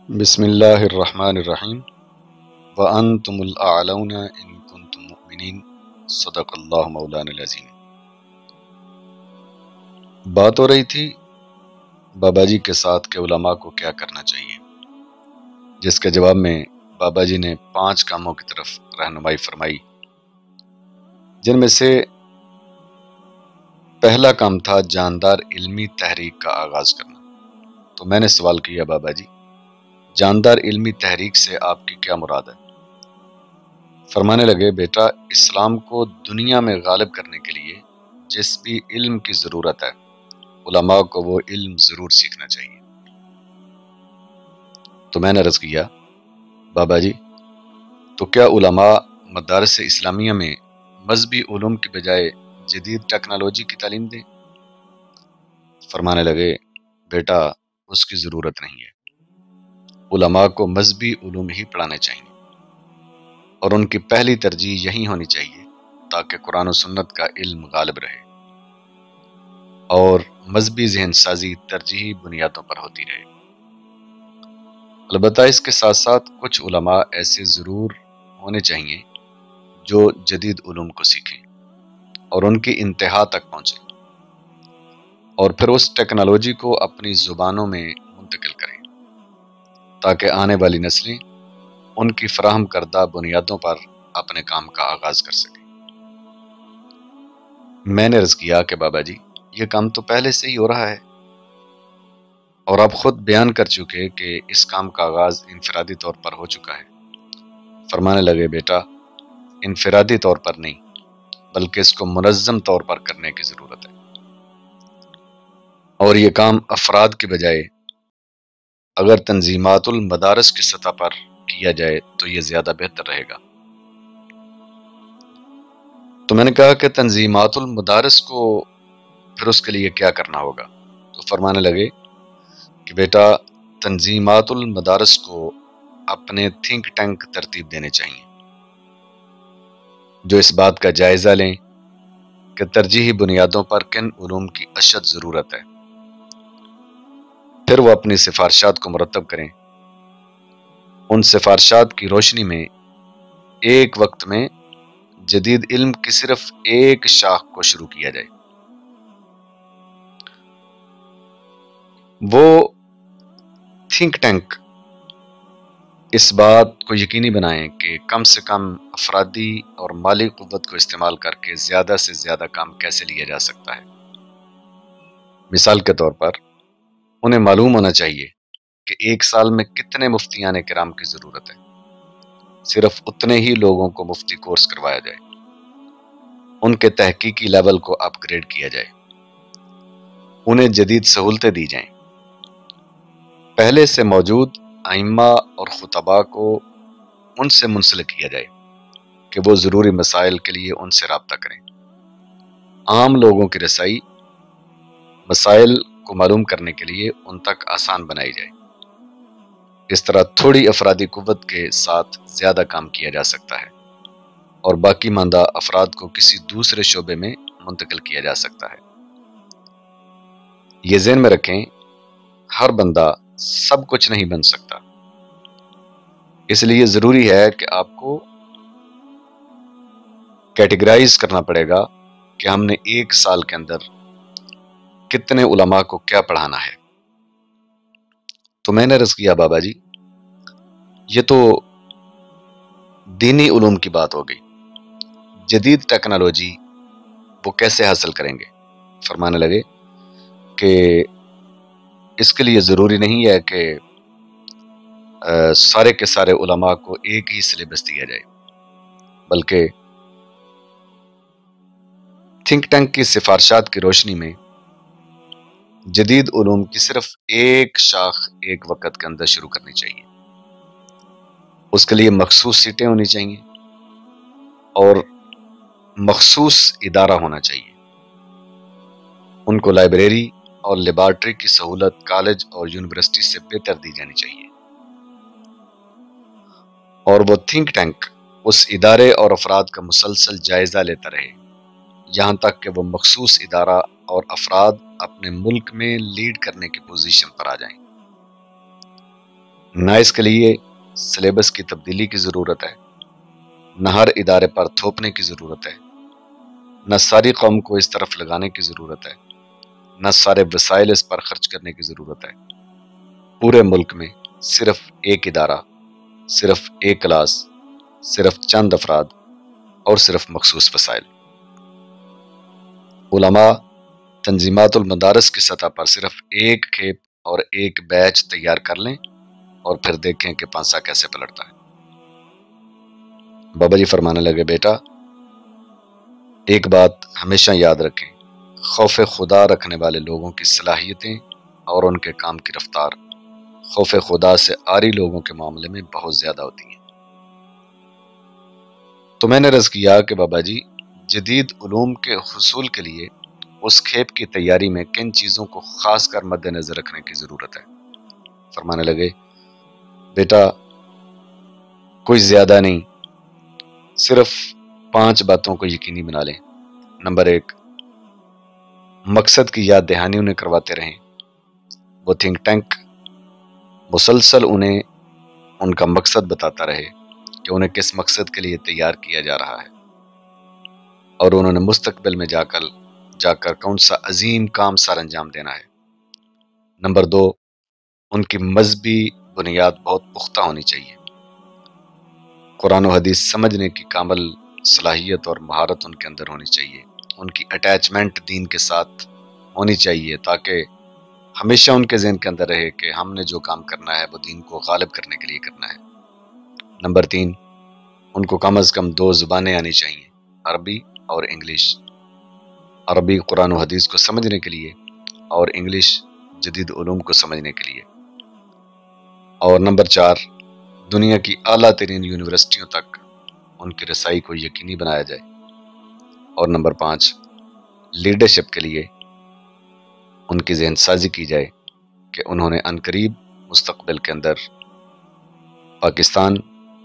بسم اللہ الرحمن الرحیم وَأَنْتُمُ الْأَعْلَوْنَ إِن كُنتُم مُؤْمِنِينَ صدق اللہ مولانا العظیم۔ بات ہو رہی تھی بابا جی کے ساتھ کہ علماء کو کیا کرنا چاہیے، جس کے جواب میں بابا جی نے 5 کاموں کی طرف رہنمائی فرمائی، جن میں سے پہلا کام تھا جاندار علمی تحریک کا آغاز کرنا۔ تو میں نے سوال کیا، بابا جی جاندار علمی تحریک سے آپ کی کیا مراد ہے؟ فرمانے لگے، بیٹا اسلام کو دنیا میں غالب کرنے کے لیے جس بھی علم کی ضرورت ہے علماء کو وہ علم ضرور سیکھنا چاہیے۔ تو میں نے عرض کیا، بابا جی تو کیا علماء مدارس اسلامیہ میں مذہبی علوم کی بجائے جدید ٹیکنالوجی کی تعلیم دیں؟ فرمانے لگے، بیٹا اس کی ضرورت نہیں ہے، علماء کو مذہبی علوم ہی پڑھانے چاہیے، اور ان کی پہلی ترجیح یہی ہونی چاہیے تاکہ قرآن و سنت کا علم غالب رہے اور مذہبی ذہن سازی ترجیحی بنیادوں پر ہوتی رہے۔ البتہ اس کے ساتھ ساتھ کچھ علماء ایسے ضرور ہونے چاہیے جو جدید علوم کو سیکھیں اور ان کی انتہا تک پہنچیں اور پھر اس ٹیکنالوجی کو اپنی زبانوں میں منتقل کریں تاکہ آنے والی نسلیں ان کی فراہم کردہ بنیادوں پر اپنے کام کا آغاز کر سکیں۔ میں نے عرض کیا کہ بابا جی یہ کام تو پہلے سے ہی ہو رہا ہے، اور آپ خود بیان کر چکے کہ اس کام کا آغاز انفرادی طور پر ہو چکا ہے۔ فرمانے لگے، بیٹا انفرادی طور پر نہیں بلکہ اس کو منظم طور پر کرنے کی ضرورت ہے، اور یہ کام افراد کے بجائے اگر تنظیمات المدارس کی سطح پر کیا جائے تو یہ زیادہ بہتر رہے گا۔ تو میں نے کہا کہ تنظیمات المدارس کو پھر اس کے لیے کیا کرنا ہوگا؟ تو فرمانے لگے کہ بیٹا تنظیمات المدارس کو اپنے تھنک ٹینک ترتیب دینے چاہیے جو اس بات کا جائزہ لیں کہ ترجیحی بنیادوں پر کن علوم کی اشد ضرورت ہے، پھر وہ اپنی سفارشات کو مرتب کریں۔ ان سفارشات کی روشنی میں ایک وقت میں جدید علم کی صرف ایک شاخ کو شروع کیا جائے۔ وہ تھنک ٹینک اس بات کو یقینی بنائیں کہ کم سے کم افرادی اور مالی قوت کو استعمال کر کے زیادہ سے زیادہ کام کیسے لیا جا سکتا ہے۔ مثال کے طور پر انہیں معلوم ہونا چاہیے کہ ایک سال میں کتنے مفتیان کرام کی ضرورت ہے، صرف اتنے ہی لوگوں کو مفتی کورس کروایا جائے، ان کے تحقیقی لیول کو اپ گریڈ کیا جائے، انہیں جدید سہولتیں دی جائیں، پہلے سے موجود ائمہ اور خطباء کو ان سے منسلک کیا جائے کہ وہ ضروری مسائل کے لیے ان سے رابطہ کریں، عام لوگوں کی رسائی مسائل کو معلوم کرنے کے لیے ان تک آسان بنائی جائے۔ اس طرح تھوڑی افرادی قوت کے ساتھ زیادہ کام کیا جا سکتا ہے اور باقی ماندہ افراد کو کسی دوسرے شعبے میں منتقل کیا جا سکتا ہے۔ یہ ذہن میں رکھیں، ہر بندہ سب کچھ نہیں بن سکتا، اس لیے ضروری ہے کہ آپ کو کیٹیگرائز کرنا پڑے گا کہ ہم نے ایک سال کے اندر کتنے علماء کو کیا پڑھانا ہے۔ تو میں نے عرض کیا، بابا جی یہ تو دینی علوم کی بات ہو گئی، جدید ٹیکنالوجی وہ کیسے حاصل کریں گے؟ فرمانے لگے کہ اس کے لیے ضروری نہیں ہے کہ سارے کے سارے علماء کو ایک ہی سلیبس دیا جائے، بلکہ تھنک ٹینک کی سفارشات کی روشنی میں جدید علوم کی صرف ایک شاخ ایک وقت کے اندر شروع کرنی چاہیے۔ اس کے لیے مخصوص سیٹیں ہونی چاہیے اور مخصوص ادارہ ہونا چاہیے، ان کو لائبریری اور لیبارٹری کی سہولت کالج اور یونیورسٹی سے بہتر دی جانی چاہیے، اور وہ تھنک ٹینک اس ادارے اور افراد کا مسلسل جائزہ لیتا رہے یہاں تک کہ وہ مخصوص ادارہ اور افراد اپنے ملک میں لیڈ کرنے کی پوزیشن پر آ جائیں۔ نہ اس کے لیے سلیبس کی تبدیلی کی ضرورت ہے، نہ ہر ادارے پر تھوپنے کی ضرورت ہے، نہ ساری قوم کو اس طرف لگانے کی ضرورت ہے، نہ سارے وسائل اس پر خرچ کرنے کی ضرورت ہے۔ پورے ملک میں صرف ایک ادارہ، صرف ایک کلاس، صرف چند افراد اور صرف مخصوص وسائل۔ علماء تنظیمات المدارس کی سطح پر صرف ایک کھیپ اور ایک بیچ تیار کر لیں اور پھر دیکھیں کہ پانسا کیسے پلٹتا ہے۔ بابا جی فرمانے لگے، بیٹا ایک بات ہمیشہ یاد رکھیں، خوف خدا رکھنے والے لوگوں کی صلاحیتیں اور ان کے کام کی رفتار خوف خدا سے عاری لوگوں کے معاملے میں بہت زیادہ ہوتی ہیں۔ تو میں نے عرض کیا کہ بابا جی جدید علوم کے حصول کے لیے اس کھیپ کی تیاری میں کن چیزوں کو خاص کر مد نظر رکھنے کی ضرورت ہے؟ فرمانے لگے، بیٹا کوئی زیادہ نہیں، صرف 5 باتوں کو یقینی بنا لیں۔ نمبر 1، مقصد کی یاد دہانی انہیں کرواتے رہیں۔ وہ تھنک ٹینک مسلسل انہیں ان کا مقصد بتاتا رہے کہ انہیں کس مقصد کے لیے تیار کیا جا رہا ہے اور انہوں نے مستقبل میں جا کر کون سا عظیم کام سر انجام دینا ہے۔ نمبر 2، ان کی مذہبی بنیاد بہت پختہ ہونی چاہیے۔ قرآن و حدیث سمجھنے کی کامل صلاحیت اور مہارت ان کے اندر ہونی چاہیے۔ ان کی اٹیچمنٹ دین کے ساتھ ہونی چاہیے تاکہ ہمیشہ ان کے ذہن کے اندر رہے کہ ہم نے جو کام کرنا ہے وہ دین کو غالب کرنے کے لیے کرنا ہے۔ نمبر 3، ان کو کم از کم 2 زبانیں آنی چاہیے، عربی اور انگلش۔ عربی قرآن و حدیث کو سمجھنے کے لیے اور انگلش جدید علوم کو سمجھنے کے لیے۔ اور نمبر 4، دنیا کی اعلیٰ ترین یونیورسٹیوں تک ان کی رسائی کو یقینی بنایا جائے۔ اور نمبر 5، لیڈرشپ کے لیے ان کی ذہن سازی کی جائے کہ انہوں نے عنقریب مستقبل کے اندر پاکستان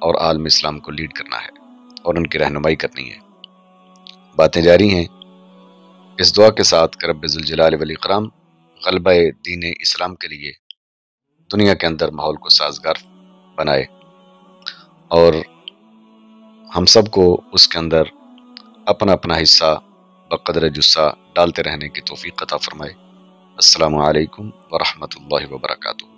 اور عالم اسلام کو لیڈ کرنا ہے اور ان کی رہنمائی کرنی ہے۔ باتیں جاری ہیں اس دعا کے ساتھ کہ رب ذوالجلال والاکرام غلبہ دین اسلام کے لیے دنیا کے اندر ماحول کو سازگار بنائے اور ہم سب کو اس کے اندر اپنا اپنا حصہ بقدر جسہ ڈالتے رہنے کی توفیق عطا فرمائے۔ السلام علیکم ورحمۃ اللہ وبرکاتہ۔